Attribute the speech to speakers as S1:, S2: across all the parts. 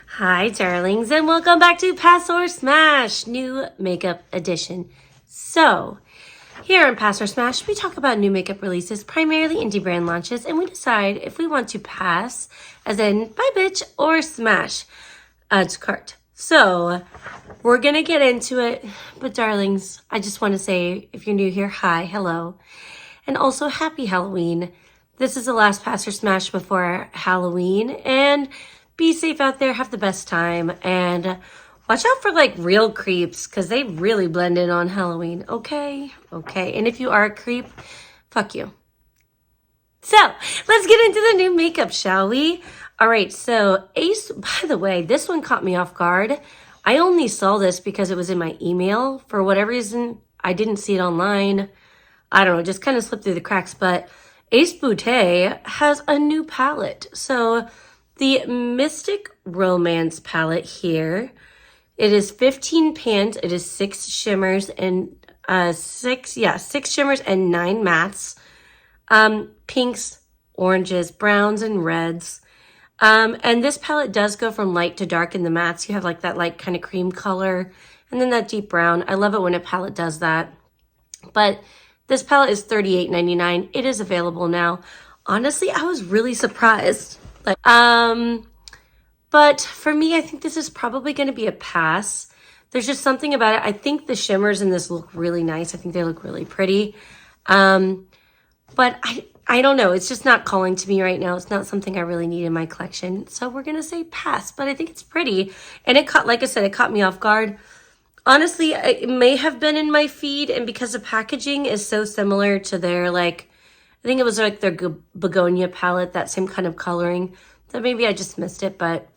S1: Hi, darlings, and welcome back to Pass or Smash, new makeup edition. So, here on Pass or Smash, we talk about new makeup releases, primarily indie brand launches, and we decide if we want to pass, as in bye bitch, or smash, to cart. So, we're gonna get into it, but darlings, I just want to say, if you're new here, hi, hello, and also happy Halloween. This is the last Pass or Smash before Halloween, and be safe out there, have the best time, and watch out for like real creeps because they really blend in on Halloween. Okay? Okay. And if you are a creep, fuck you. So let's get into the new makeup, shall we? All right. So Ace, by the way, this one caught me off guard. I only saw this because it was in my email. For whatever reason, I didn't see it online. I don't know, just kind of slipped through the cracks, but Ace Beaute has a new palette. So the Mystic Romance palette here, it is 15 pans, it is 6 shimmers and 6 shimmers and 9 mattes, pinks, oranges, browns, and reds. And this palette does go from light to dark in the mattes. You have like that light kind of cream color and then that deep brown. I love it when a palette does that. But this palette is $38.99. It is available now. Honestly, I was really surprised. But for me, I think this is probably going to be a pass. There's just something about it. I think the shimmers in this look really nice. I think they look really pretty. But I don't know. It's just not calling to me right now. It's not something I really need in my collection. So we're going to say pass, but I think it's pretty. And it caught, like I said, it caught me off guard. Honestly, it may have been in my feed, and because the packaging is so similar to their, like, I think it was like their begonia palette, that same kind of coloring, that maybe I just missed it, but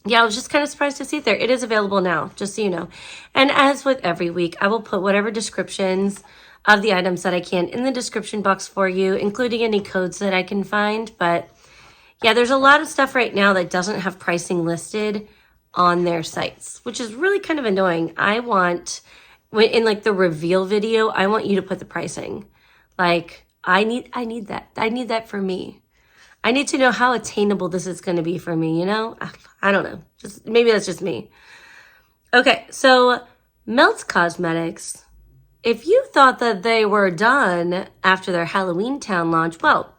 S1: yeah, I was just kind of surprised to see it there. It is available now, just so you know. And as with every week, I will put whatever descriptions of the items that I can in the description box for you, including any codes that I can find. But yeah, there's a lot of stuff right now that doesn't have pricing listed on their sites, which is really kind of annoying. I want, in like the reveal video, I want you to put the pricing. Like, I need that. I need that for me. I need to know how attainable this is going to be for me, you know? I don't know. Just maybe that's just me. Okay, so Beaute Cosmetics, if you thought that they were done after their Halloween Town launch, well,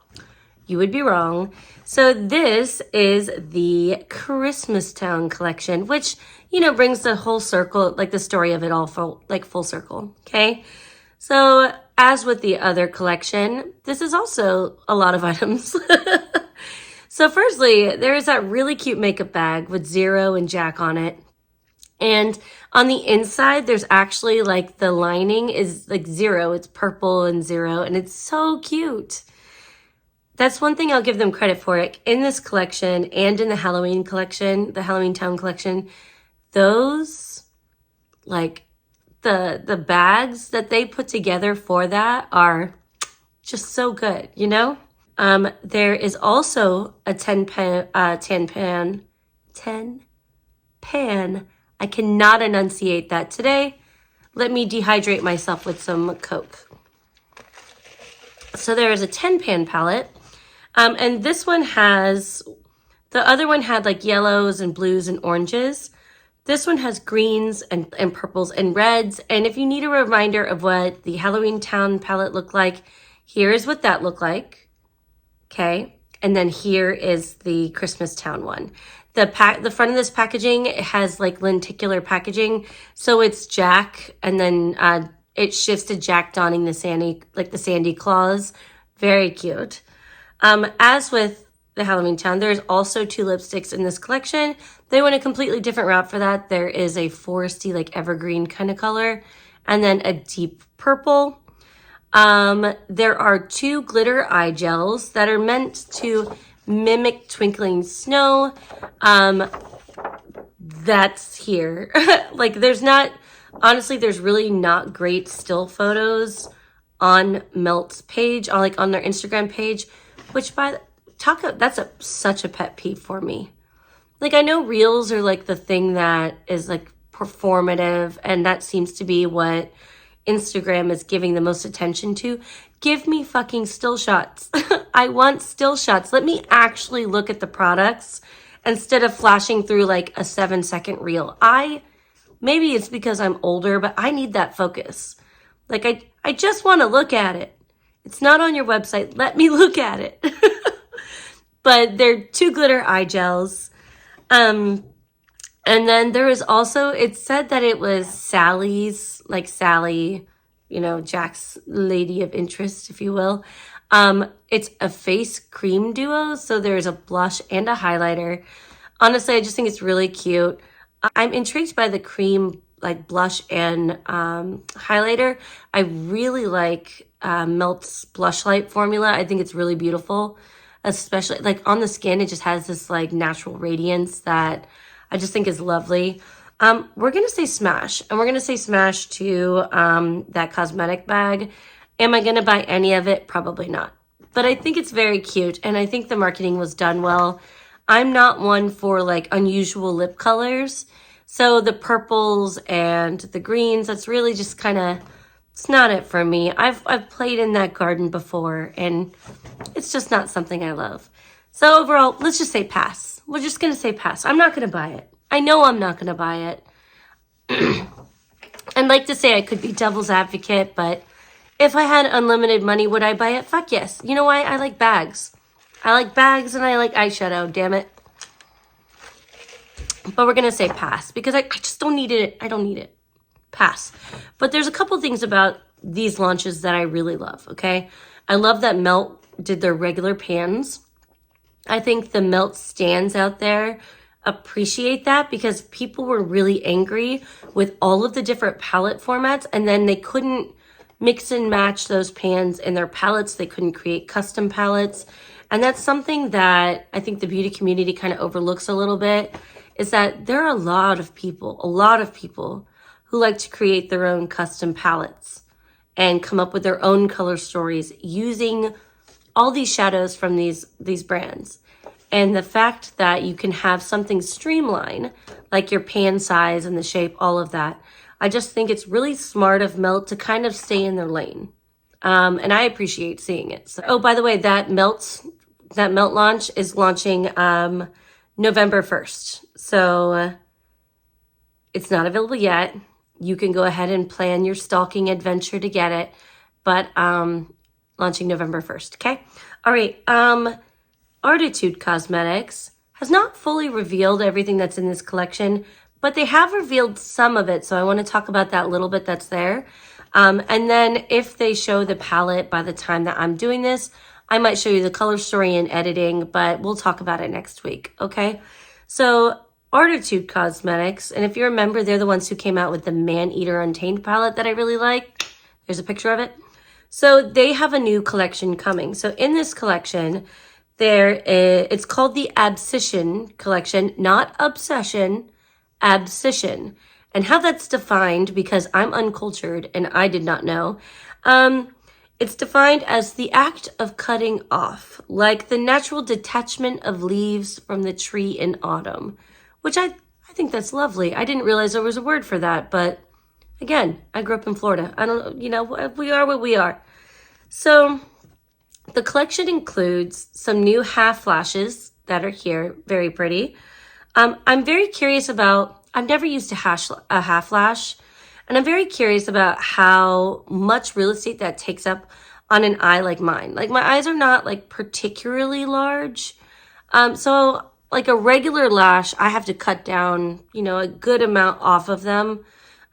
S1: you would be wrong. So this is the Christmas Town collection, which, you know, brings the whole circle, like the story of it all, full circle, okay? So as with the other collection, this is also a lot of items. So firstly, there is that really cute makeup bag with Zero and Jack on it. And on the inside, there's actually like the lining is like Zero. It's purple and Zero, and it's so cute. That's one thing I'll give them credit for. Like in this collection and in the Halloween collection, the Halloween Town collection, those, like the bags that they put together for that are just so good, you know? There is also a 10 pan, I cannot enunciate that today. Let me dehydrate myself with some Coke. So there is a 10 pan palette. And this one has, the other one had like yellows and blues and oranges. This one has greens and purples and reds. And if you need a reminder of what the Halloween Town palette looked like, here is what that looked like. Okay. And then here is the Christmas Town one. The front of this packaging has like lenticular packaging. So it's Jack, and then it shifts to Jack donning the sandy claws. Very cute. As with the Halloween Town, there's also 2 lipsticks in this collection. They went a completely different route for that. There is a foresty, like evergreen kind of color, and then a deep purple. There are 2 glitter eye gels that are meant to mimic twinkling snow. That's here. Like there's really not great still photos on Melt's page, on their Instagram page, which that's such a pet peeve for me. Like I know reels are like the thing that is like performative, and that seems to be what Instagram is giving the most attention to. Give me fucking still shots. I want still shots. Let me actually look at the products instead of flashing through like a 7-second reel. Maybe it's because I'm older, but I need that focus. Like I just want to look at it. It's not on your website. Let me look at it. But they're 2 glitter eye gels. And then there was also, it said that it was Sally's, like Sally, you know, Jack's lady of interest, if you will. It's a face cream duo. So there's a blush and a highlighter. Honestly, I just think it's really cute. I'm intrigued by the cream, like blush and highlighter. I really like Melt's blush light formula. I think it's really beautiful, especially like on the skin. It just has this like natural radiance that I just think is lovely. We're going to say smash, and we're going to say smash to that cosmetic bag. Am I going to buy any of it? Probably not. But I think it's very cute, and I think the marketing was done well. I'm not one for like unusual lip colors. So the purples and the greens, that's really just kind of, it's not it for me. I've played in that garden before, and it's just not something I love. So overall, let's just say pass. We're just going to say pass. I'm not going to buy it. I know I'm not going to buy it. I'd like to say I could be devil's advocate, but if I had unlimited money, would I buy it? Fuck yes. You know why? I like bags. I like bags and I like eyeshadow, damn it. But we're going to say pass because I just don't need it. I don't need it. Pass. But there's a couple things about these launches that I really love, okay? I love that Melt did their regular pans. I think the Melt stands out there appreciate that because people were really angry with all of the different palette formats, and then they couldn't mix and match those pans in their palettes. They couldn't create custom palettes. And that's something that I think the beauty community kind of overlooks a little bit, is that there are a lot of people who like to create their own custom palettes and come up with their own color stories using all these shadows from these brands. And the fact that you can have something streamline, like your pan size and the shape, all of that, I just think it's really smart of Melt to kind of stay in their lane. And I appreciate seeing it. So, oh, by the way, that Melt launch is launching November 1st. So it's not available yet. You can go ahead and plan your stalking adventure to get it. But launching November 1st, okay? All right. Arttitude Cosmetics has not fully revealed everything that's in this collection, but they have revealed some of it. So I want to talk about that little bit that's there. And then if they show the palette by the time that I'm doing this, I might show you the color story and editing, but we'll talk about it next week, okay? So Arttitude Cosmetics, and if you remember, they're the ones who came out with the Man-Eater Untamed palette that I really like. There's a picture of it. So they have a new collection coming. So in this collection, it's called the Abscission collection, not Obsession, Abscission. And how that's defined, because I'm uncultured and I did not know, it's defined as the act of cutting off, like the natural detachment of leaves from the tree in autumn, which I think that's lovely. I didn't realize there was a word for that, but again, I grew up in Florida. I don't, you know, we are what we are. So the collection includes some new half flashes that are here, very pretty. I'm very curious about, I've never used a half flash, and I'm very curious about how much real estate that takes up on an eye like mine. Like my eyes are not like particularly large. So like a regular lash, I have to cut down, you know, a good amount off of them.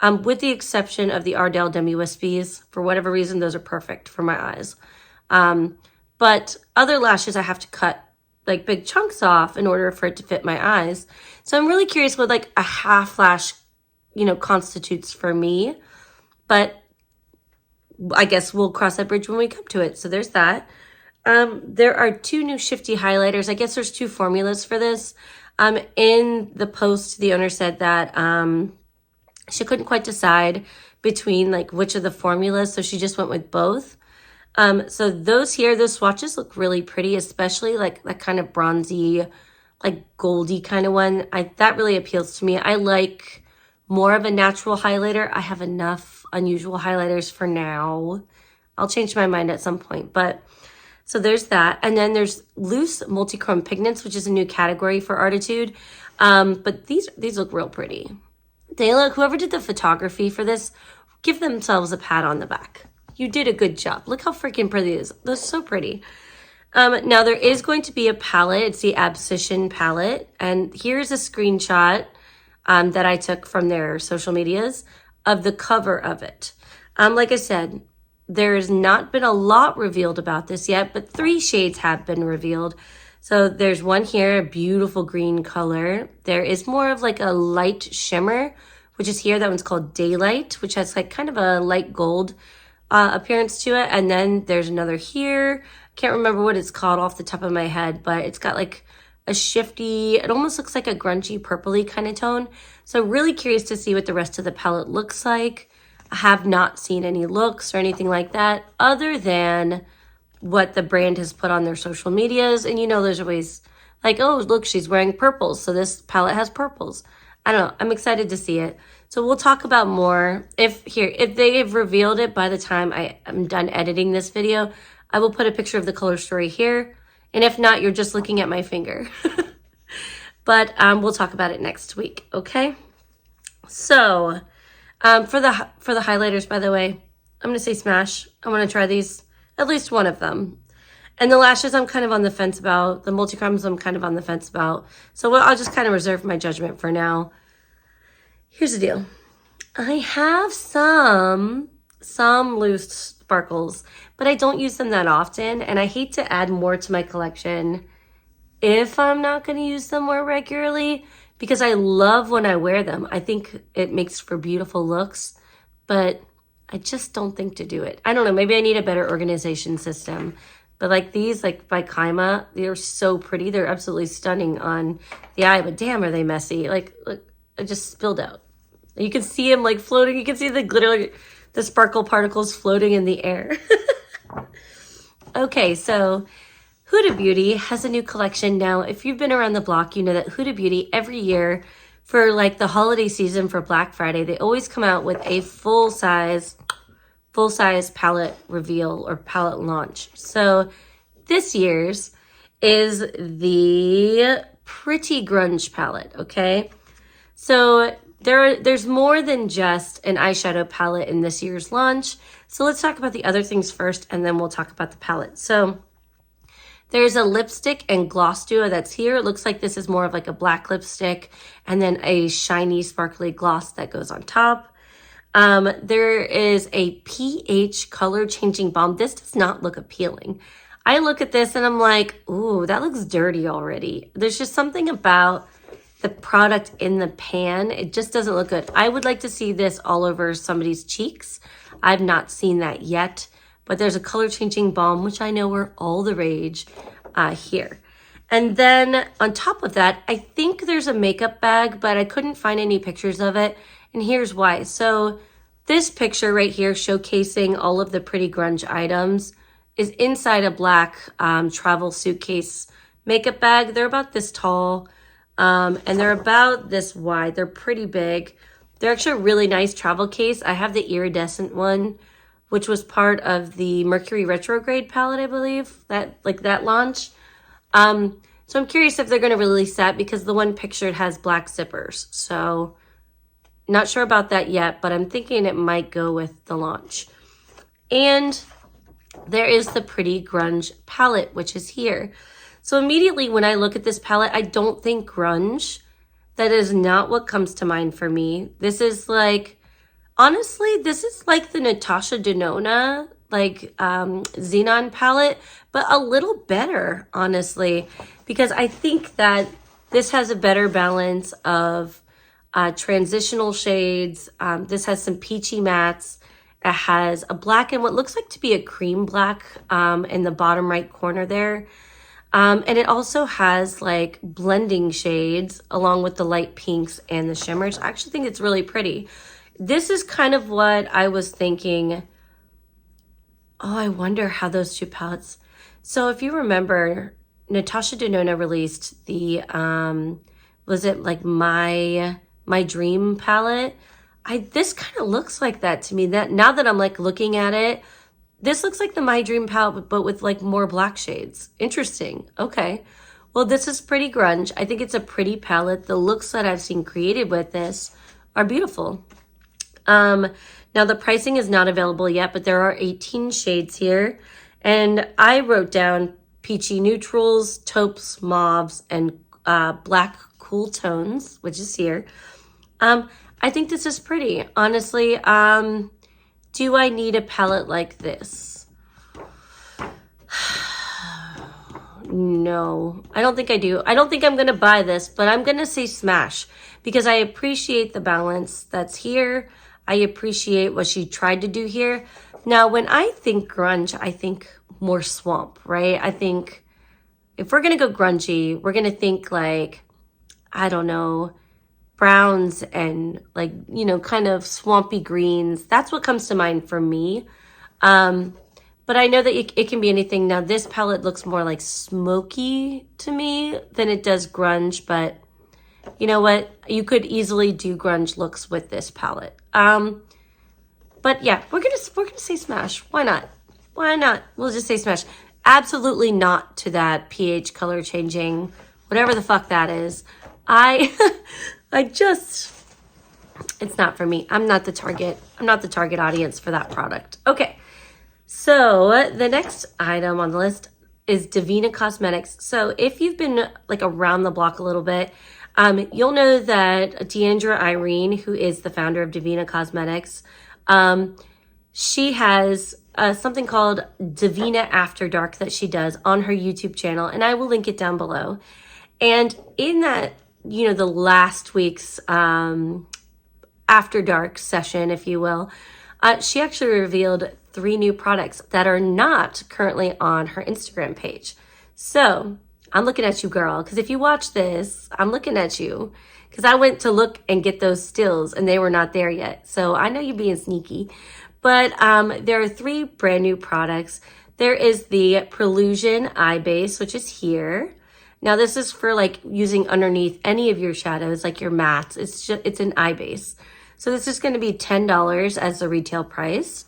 S1: With the exception of the Ardell Demi Wispies. For whatever reason, those are perfect for my eyes. But other lashes I have to cut like big chunks off in order for it to fit my eyes. So I'm really curious what like a half lash, you know, constitutes for me. But I guess we'll cross that bridge when we come to it. So there's that. There are 2 new shifty highlighters. I guess there's 2 formulas for this. In the post, the owner said that she couldn't quite decide between like which of the formulas, so she just went with both. So those swatches look really pretty, especially like that kind of bronzy, like goldy kind of one. That really appeals to me. I like more of a natural highlighter. I have enough unusual highlighters for now. I'll change my mind at some point, but So there's that. And then there's loose multichrome pigments, which is a new category for Arttitude. But these look real pretty. They look, whoever did the photography for this, give themselves a pat on the back. You did a good job. Look how freaking pretty it is. That's so pretty. Now there is going to be a palette. It's the Abscission palette. And here's a screenshot that I took from their social medias of the cover of it. Like I said, there's not been a lot revealed about this yet, but 3 shades have been revealed. So there's one here, a beautiful green color. There is more of like a light shimmer, which is here. That one's called Daylight, which has like kind of a light gold appearance to it. And then there's another here. Can't remember what it's called off the top of my head, but it's got like a shifty, it almost looks like a grungy purpley kind of tone. So really curious to see what the rest of the palette looks like. I have not seen any looks or anything like that other than what the brand has put on their social medias. And you know, there's always like, oh, look, she's wearing purples, so this palette has purples. I don't know. I'm excited to see it. So we'll talk about more. If they have revealed it by the time I am done editing this video, I will put a picture of the color story here. And if not, you're just looking at my finger. But we'll talk about it next week, okay? So for the highlighters, by the way, I'm going to say smash. I want to try these, at least one of them. And the lashes I'm kind of on the fence about. The multichromes I'm kind of on the fence about. So I'll just kind of reserve my judgment for now. Here's the deal. I have some loose sparkles, but I don't use them that often. And I hate to add more to my collection if I'm not going to use them more regularly, because I love when I wear them. I think it makes for beautiful looks, but I just don't think to do it. I don't know. Maybe I need a better organization system. But like these, like by Kaima, they're so pretty. They're absolutely stunning on the eye, but damn, are they messy. Like, look, I just spilled out. You can see them like floating. You can see the glitter, the sparkle particles floating in the air. Okay, so Huda Beauty has a new collection now. If you've been around the block, you know that Huda Beauty every year for like the holiday season for Black Friday, they always come out with a full-size palette reveal or palette launch. So this year's is the Pretty Grunge palette, okay? So there's more than just an eyeshadow palette in this year's launch. So let's talk about the other things first, and then we'll talk about the palette. So there's a lipstick and gloss duo that's here. It looks like this is more of like a black lipstick and then a shiny, sparkly gloss that goes on top. There is a pH color changing balm. This does not look appealing. I look at this and I'm like, ooh, that looks dirty already. There's just something about the product in the pan. It just doesn't look good. I would like to see this all over somebody's cheeks. I've not seen that yet, but there's a color changing balm, which I know are all the rage here. And then on top of that, I think there's a makeup bag, but I couldn't find any pictures of it. And here's why. So this picture right here showcasing all of the Pretty Grunge items is inside a black travel suitcase makeup bag. They're about this tall and they're about this wide. They're pretty big. They're actually a really nice travel case. I have the iridescent one, which was part of the Mercury Retrograde palette, I believe, that launch. So I'm curious if they're going to release that because the one pictured has black zippers. So not sure about that yet, but I'm thinking it might go with the launch. And there is the Pretty Grunge palette, which is here. So immediately when I look at this palette, I don't think grunge. That is not what comes to mind for me. This is like, honestly, this is like the Natasha Denona, like Xenon palette, but a little better, honestly, because I think that this has a better balance of transitional shades. This has some peachy mattes. It has a black and what looks like to be a cream black in the bottom right corner there. And it also has like blending shades along with the light pinks and the shimmers. I actually think it's really pretty. This is kind of what I was thinking. Oh, I wonder how those two palettes. So if you remember, Natasha Denona released the, was it like My Dream palette? This kind of looks like that to me. That now that I'm like looking at it, This looks like the My Dream palette, but with like more black shades. Interesting. Okay. Well, this is pretty grunge. I think it's a pretty palette. The looks that I've seen created with this are beautiful. Now the pricing is not available yet, but there are 18 shades here. And I wrote down peachy neutrals, taupes, mauves, and black cool tones, which is here. I think this is pretty. Honestly, do I need a palette like this? No, I don't think I do. I don't think I'm going to buy this, but I'm going to say smash because I appreciate the balance that's here. I appreciate what she tried to do here. Now, when I think grunge, I think more swamp, right? I think if we're going to go grungy, we're going to think like, I don't know, browns and like, you know, kind of swampy greens. That's what comes to mind for me. But I know that it can be anything. Now, this palette looks more like smoky to me than it does grunge, but you know what? You could easily do grunge looks with this palette. But yeah, we're gonna say smash. Why not? Why not? We'll just say smash. Absolutely not to that pH color changing, whatever the fuck that is. It's not for me. I'm not the target audience for that product. Okay. So the next item on the list is Beaute Cosmetics. So if you've been like around the block a little bit, you'll know that Deandra Irene, who is the founder of Beaute Cosmetics, she has something called Divina After Dark that she does on her YouTube channel, and I will link it down below. And in that, you know, the last week's After Dark session, if you will, she actually revealed 3 new products that are not currently on her Instagram page. So I'm looking at you, girl, because if you watch this, I'm looking at you because I went to look and get those stills and they were not there yet. So I know you're being sneaky, but there are 3 brand new products. There is the Prelusion Eye Base, which is here. Now this is for like using underneath any of your shadows, like your mattes. It's an eye base. So this is going to be $10 as the retail price.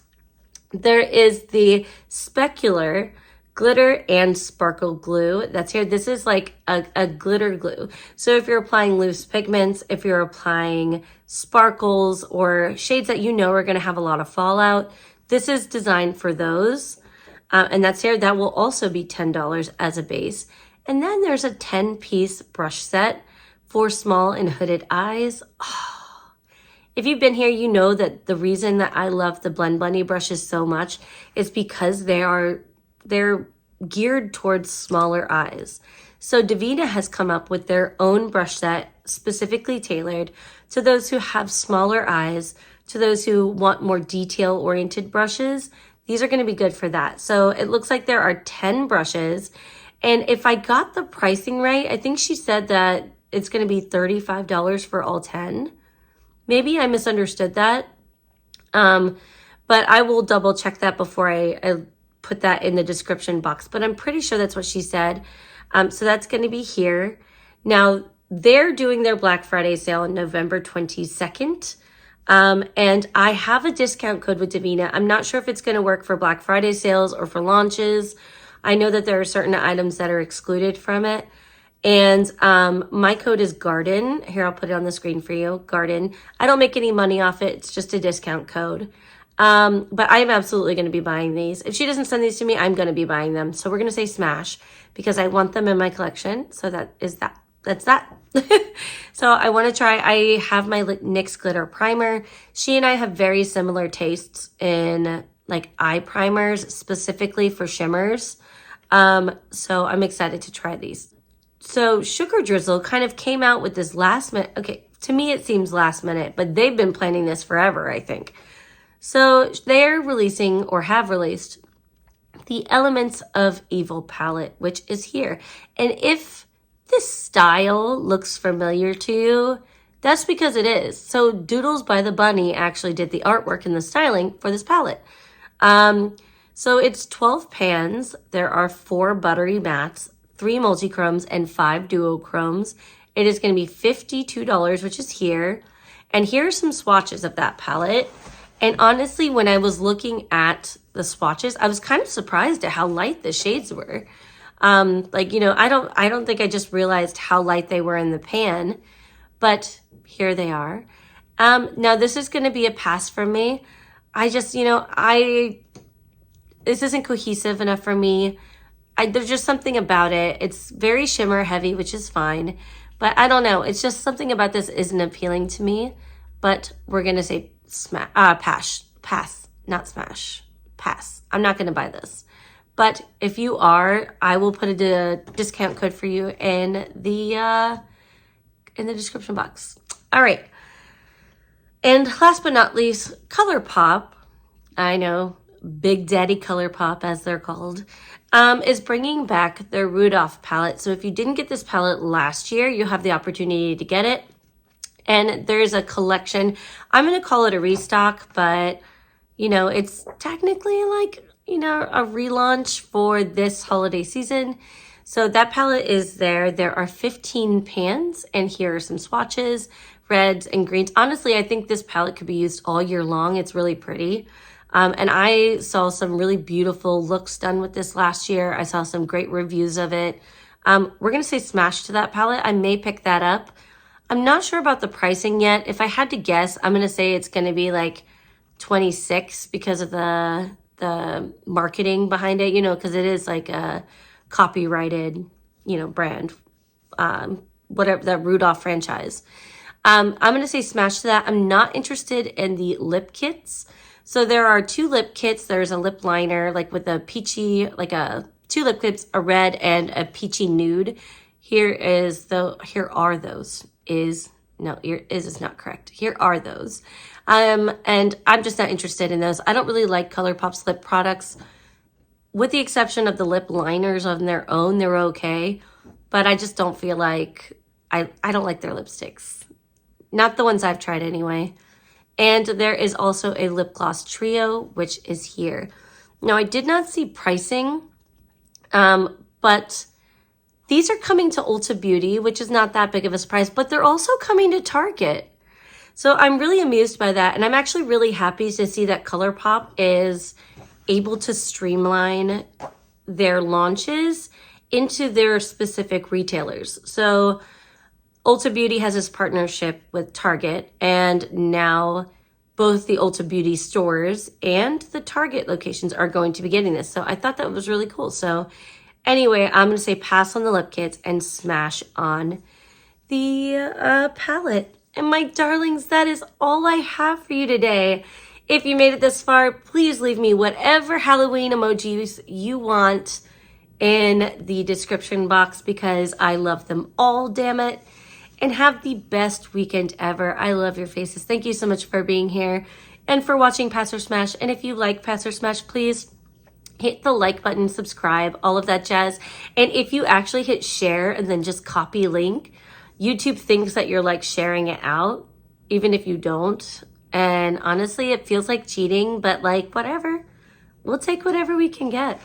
S1: There is the Specular Glitter and Sparkle Glue that's here. This is like a glitter glue. So if you're applying loose pigments, if you're applying sparkles or shades that you know are going to have a lot of fallout, this is designed for those. And that's here. That will also be $10 as a base. And then there's a 10-piece brush set for small and hooded eyes. Oh. If you've been here, you know that the reason that I love the Blend Bunny brushes so much is because they're geared towards smaller eyes. So Divina has come up with their own brush set specifically tailored to those who have smaller eyes, to those who want more detail-oriented brushes. These are going to be good for that. So it looks like there are 10 brushes. And if I got the pricing right, I think she said that it's going to be $35 for all 10. Maybe I misunderstood that, but I will double check that before I put that in the description box. But I'm pretty sure that's what she said. So that's going to be here. Now, they're doing their Black Friday sale on November 22nd. And I have a discount code with Divina. I'm not sure if it's going to work for Black Friday sales or for launches. I know that there are certain items that are excluded from it. And my code is GARDEN. Here, I'll put it on the screen for you. GARDEN. I don't make any money off it. It's just a discount code. But I'm absolutely going to be buying these. If she doesn't send these to me, I'm going to be buying them. So we're going to say smash because I want them in my collection. So that's that. So I want to try. I have my NYX Glitter Primer. She and I have very similar tastes in like eye primers, specifically for shimmers. So I'm excited to try these. So Sugar Drizzle kind of came out with this last minute. Okay, to me it seems last minute, but they've been planning this forever, I think. So they're releasing or have released the Elements of Evil palette, which is here. And if this style looks familiar to you, that's because it is. So Doodles by the Bunny actually did the artwork and the styling for this palette. So it's 12 pans. There are 4 buttery mattes, 3 multichromes, and 5 duochromes. It is going to be $52, which is here. And here are some swatches of that palette. And honestly, when I was looking at the swatches, I was kind of surprised at how light the shades were. Like, you know, I don't think I just realized how light they were in the pan, but here they are. Now this is going to be a pass for me. I just, you know, this isn't cohesive enough for me. There's just something about it. It's very shimmer heavy, which is fine, but I don't know. It's just something about this isn't appealing to me, but we're going to say pass, not smash, pass. I'm not going to buy this. But if you are, I will put a discount code for you in the description box. All right. And last but not least, ColourPop. I know, Big Daddy ColourPop, as they're called, is bringing back their Rudolph palette. So if you didn't get this palette last year, you have the opportunity to get it. And there's a collection. I'm going to call it a restock, but, you know, it's technically like, you know, a relaunch for this holiday season. So that palette is there. There are 15 pans, and here are some swatches, reds and greens. Honestly, I think this palette could be used all year long. It's really pretty. And I saw some really beautiful looks done with this last year. I saw some great reviews of it. We're going to say smash to that palette. I may pick that up. I'm not sure about the pricing yet. If I had to guess, I'm going to say it's going to be like 26 because of the marketing behind it, you know, because it is like a copyrighted, you know, brand, whatever, the Rudolph franchise. I'm going to say smash to that. I'm not interested in the lip kits. So there are 2 lip kits. There's a lip liner, like with a peachy, like 2 lip kits, a red and a peachy nude. Here are those. Is not correct. Here are those. And I'm just not interested in those. I don't really like ColourPop's lip products. With the exception of the lip liners on their own, they're okay. But I just don't feel like, I don't like their lipsticks. Not the ones I've tried anyway. And there is also a lip gloss trio, which is here. Now, I did not see pricing, but these are coming to Ulta Beauty, which is not that big of a surprise, but they're also coming to Target. So I'm really amused by that. And I'm actually really happy to see that ColourPop is able to streamline their launches into their specific retailers. So Ulta Beauty has this partnership with Target, and now both the Ulta Beauty stores and the Target locations are going to be getting this. So I thought that was really cool. So anyway, I'm going to say pass on the lip kits and smash on the palette. And my darlings, that is all I have for you today. If you made it this far, please leave me whatever Halloween emojis you want in the description box because I love them all, damn it. And have the best weekend ever. I love your faces. Thank you so much for being here and for watching Pass or Smash. And if you like Pass or Smash, please hit the like button, subscribe, all of that jazz. And if you actually hit share and then just copy link, YouTube thinks that you're like sharing it out, even if you don't. And honestly, it feels like cheating, but like whatever. We'll take whatever we can get.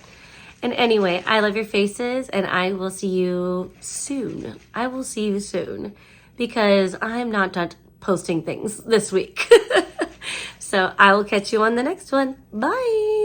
S1: And anyway, I love your faces, and I will see you soon. I will see you soon because I'm not done posting things this week. So I will catch you on the next one. Bye.